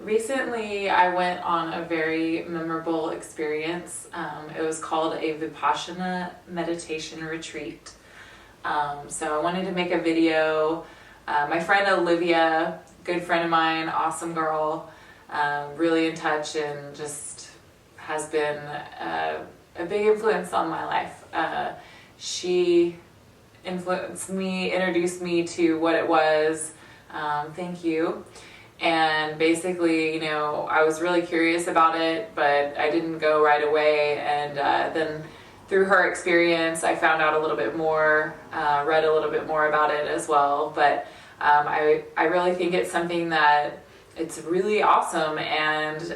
Recently, I went on a very memorable experience. It was called a Vipassana Meditation retreat. So I wanted to make a video. My friend Olivia, good friend of mine, awesome girl, really in touch and just has been a big influence on my life. She influenced me, introduced me to what it was. Thank you. And basically, I was really curious about it, but I didn't go right away. And then through her experience, I found out a little bit more, read a little bit more about it as well. But I really think it's something that it's really awesome. And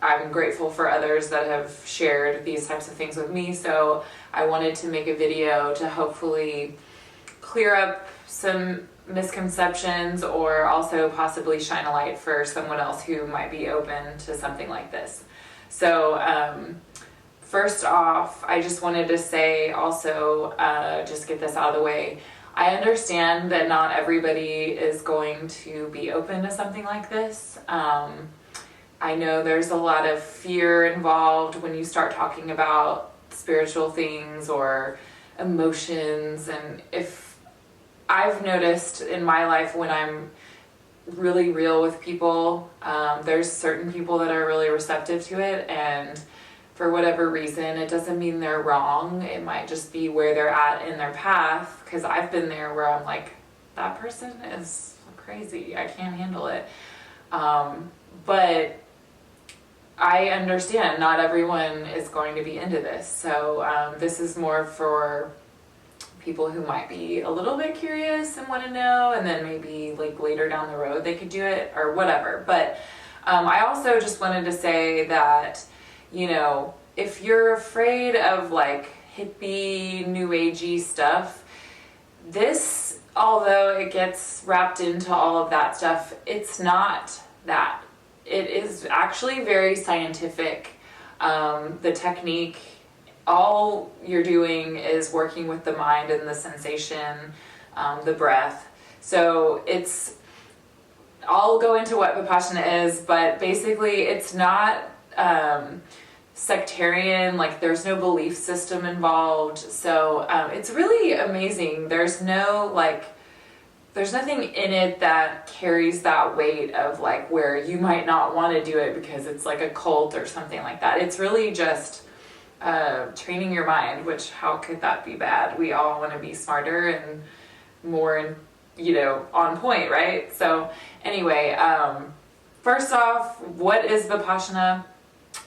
I'm grateful for others that have shared these types of things with me. So I wanted to make a video to hopefully clear up some misconceptions or also possibly shine a light for someone else who might be open to something like this. So first off, I just wanted to say also, just get this out of the way. I understand that not everybody is going to be open to something like this. I know there's a lot of fear involved when you start talking about spiritual things or emotions, and if I've noticed in my life when I'm really real with people, there's certain people that are really receptive to it, and for whatever reason, it doesn't mean they're wrong. It might just be where they're at in their path, because I've been there where I'm like, that person is crazy, I can't handle it. But I understand not everyone is going to be into this, so this is more for people who might be a little bit curious and want to know, and then maybe like later down the road they could do it or whatever. But I also just wanted to say that, if you're afraid of like hippie, new agey stuff, this, although it gets wrapped into all of that stuff, it's not that. It is actually very scientific. The technique, all you're doing is working with the mind and the sensation, the breath. So I'll go into what Vipassana is, but basically it's not sectarian, like there's no belief system involved. So it's really amazing. There's nothing in it that carries that weight of like where you might not want to do it because it's like a cult or something like that. It's really just training your mind, which how could that be bad? We all want to be smarter and more, on point, right? So anyway, first off, what is Vipassana?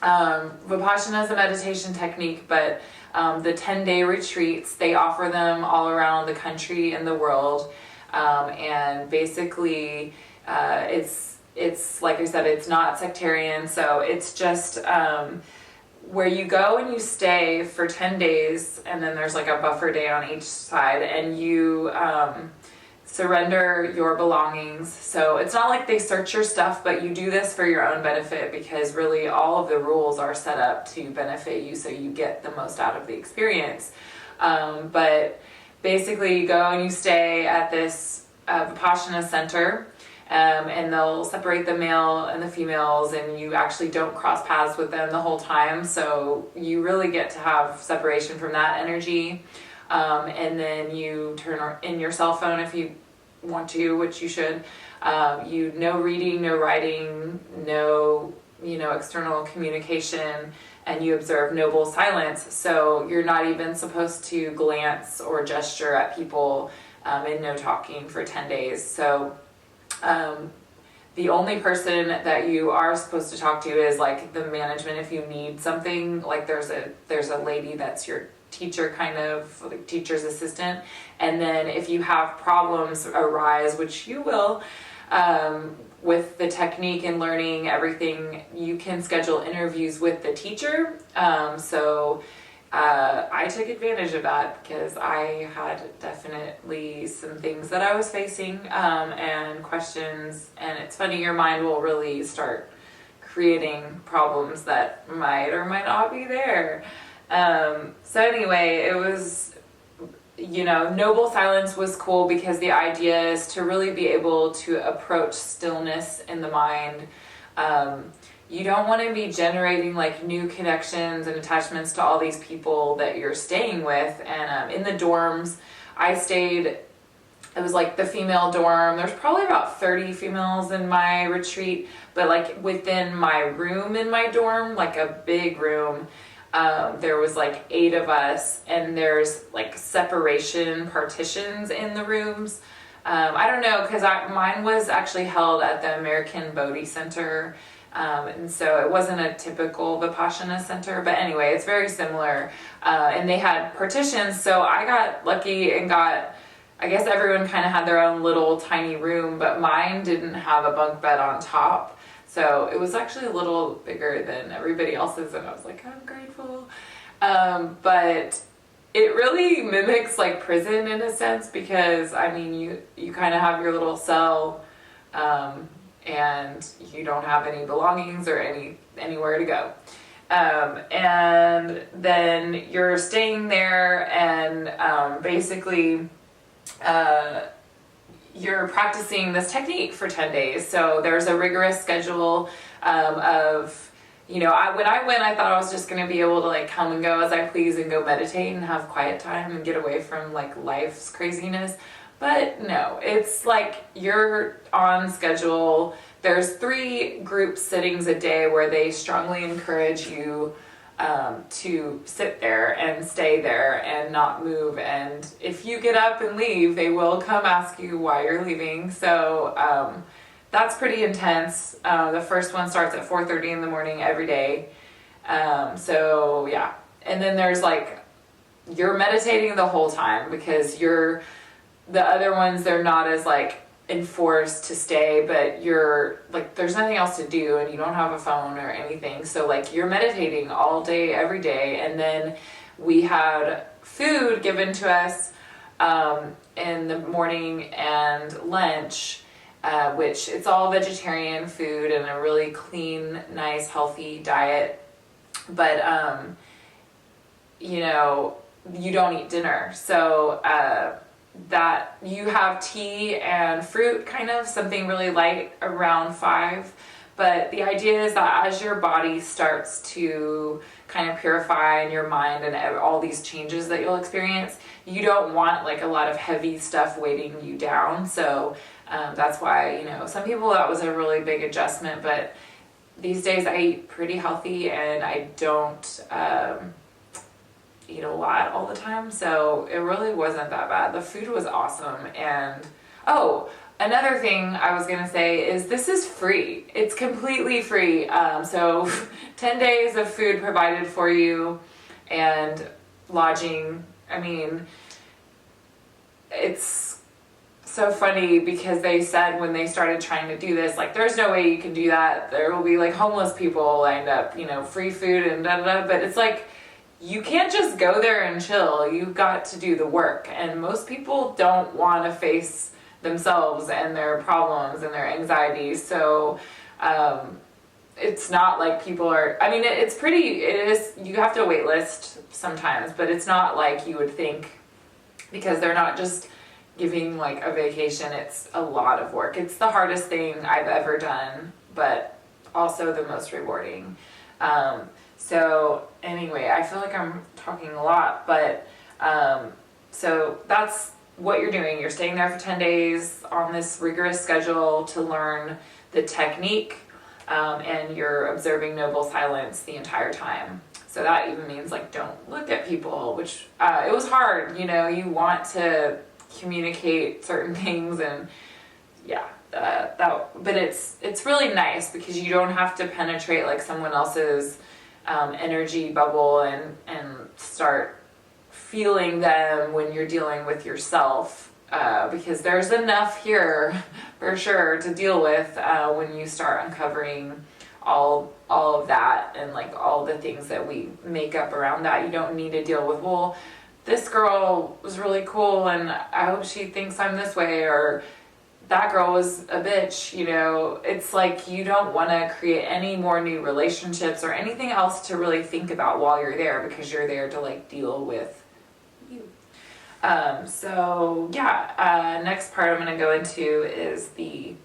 Vipassana is a meditation technique, but the 10-day retreats, they offer them all around the country and the world. And basically, it's like I said, it's not sectarian. So it's just, where you go and you stay for 10 days, and then there's like a buffer day on each side, and you surrender your belongings. So it's not like they search your stuff, but you do this for your own benefit, because really all of the rules are set up to benefit you so you get the most out of the experience. But basically you go and you stay at this Vipassana center, and they'll separate the male and the females, and you actually don't cross paths with them the whole time, so you really get to have separation from that energy. And then you turn in your cell phone if you want to, which you should. No reading, no writing, no external communication, and you observe noble silence. So you're not even supposed to glance or gesture at people, and no talking for 10 days. So the only person that you are supposed to talk to is like the management if you need something. Like there's a lady that's your teacher, kind of like teacher's assistant, and then if you have problems arise, which you will, with the technique and learning everything, you can schedule interviews with the teacher. So I took advantage of that because I had definitely some things that I was facing, and questions, and it's funny, your mind will really start creating problems that might or might not be there. So anyway, noble silence was cool because the idea is to really be able to approach stillness in the mind. You don't want to be generating like new connections and attachments to all these people that you're staying with. And in the dorms, I stayed, it was like the female dorm. There's probably about 30 females in my retreat, but like within my room in my dorm, like a big room, there was like 8 of us, and there's like separation partitions in the rooms. I don't know, because mine was actually held at the American Bodhi Center. And so it wasn't a typical Vipassana center, but anyway, it's very similar. And they had partitions, so I got lucky and I guess everyone kind of had their own little tiny room, but mine didn't have a bunk bed on top. So it was actually a little bigger than everybody else's, and I was like, I'm grateful. But it really mimics like prison in a sense, because I mean, you kind of have your little cell, and you don't have any belongings or anywhere to go. And then you're staying there, and basically you're practicing this technique for 10 days. So there's a rigorous schedule of, when I went, I thought I was just going to be able to like come and go as I please and go meditate and have quiet time and get away from like life's craziness. But no, it's like you're on schedule. There's 3 group sittings a day where they strongly encourage you to sit there and stay there and not move. And if you get up and leave, they will come ask you why you're leaving. So that's pretty intense. The first one starts at 4:30 in the morning every day. So yeah. And then there's like, you're meditating the whole time, because the other ones, they're not as like enforced to stay, but you're like, there's nothing else to do and you don't have a phone or anything. So like you're meditating all day, every day. And then we had food given to us in the morning and lunch, which it's all vegetarian food and a really clean, nice, healthy diet. But, you don't eat dinner. So, that you have tea and fruit, kind of something really light around 5. But the idea is that as your body starts to kind of purify, and your mind and all these changes that you'll experience, you don't want like a lot of heavy stuff weighting you down. So that's why, some people, that was a really big adjustment. But these days I eat pretty healthy, and I don't eat a lot all the time, so it really wasn't that bad. The food was awesome. And another thing I was gonna say is this is free. It's completely free. So 10 days of food provided for you, and lodging. I mean, it's so funny because they said when they started trying to do this, like, there's no way you can do that. There will be like homeless people lined up, free food and da-da-da. But it's like, you can't just go there and chill. You've got to do the work. And most people don't want to face themselves and their problems and their anxieties. So it's not like people are, it is, you have to wait list sometimes, but it's not like you would think, because they're not just giving like a vacation. It's a lot of work. It's the hardest thing I've ever done, but also the most rewarding. So anyway, I feel like I'm talking a lot, but so that's what you're doing. You're staying there for 10 days on this rigorous schedule to learn the technique, and you're observing noble silence the entire time. So that even means like, don't look at people, which it was hard. You want to communicate certain things, and yeah. But it's really nice because you don't have to penetrate like someone else's energy bubble and start feeling them when you're dealing with yourself, because there's enough here for sure to deal with when you start uncovering all of that, and like all the things that we make up around that. You don't need to deal with, well, this girl was really cool and I hope she thinks I'm this way, or that girl was a bitch. It's like you don't want to create any more new relationships or anything else to really think about while you're there, because you're there to like deal with you. So yeah, next part I'm going to go into is the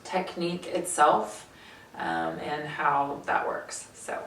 technique itself, and how that works. So